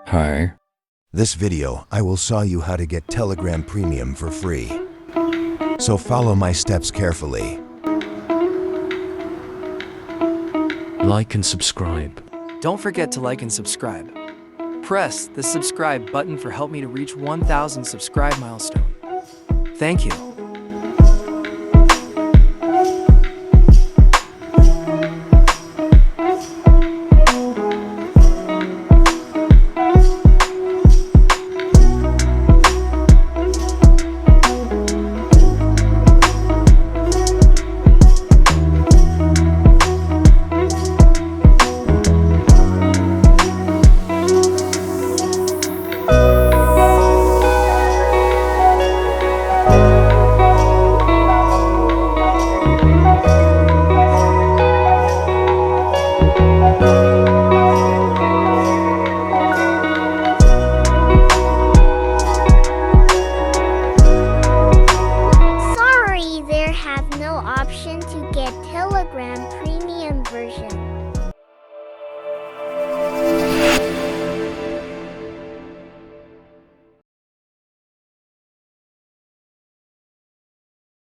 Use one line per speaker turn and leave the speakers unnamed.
Hi.
This video, I will show you how to get Telegram Premium for free. So follow my steps carefully.
Like and subscribe.
Don't forget to like and subscribe. Press the subscribe button for help me to reach 1,000 subscribe milestone. Thank you.
There have no option to get Telegram Premium version.